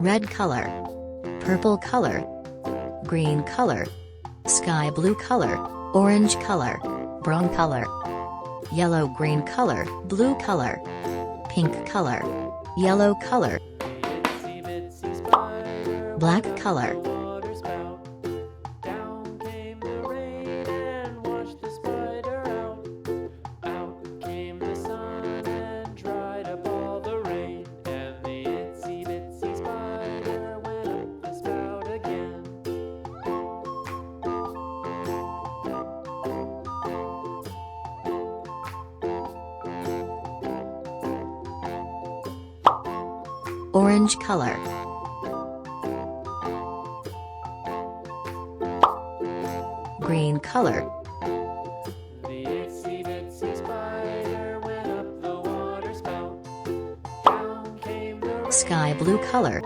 red color, purple color, green color, sky blue color, orange color, brown color, yellow green color, blue color, pink color, yellow color, black color, orange color, green color, sky blue color,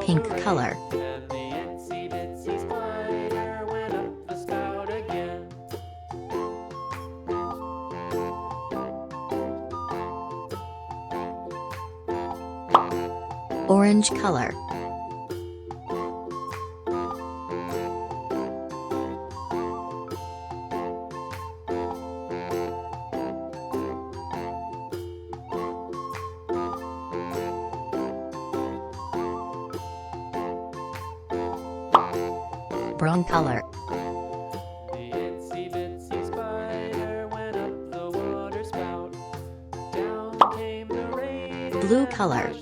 pink color, orange color, brown color, blue color,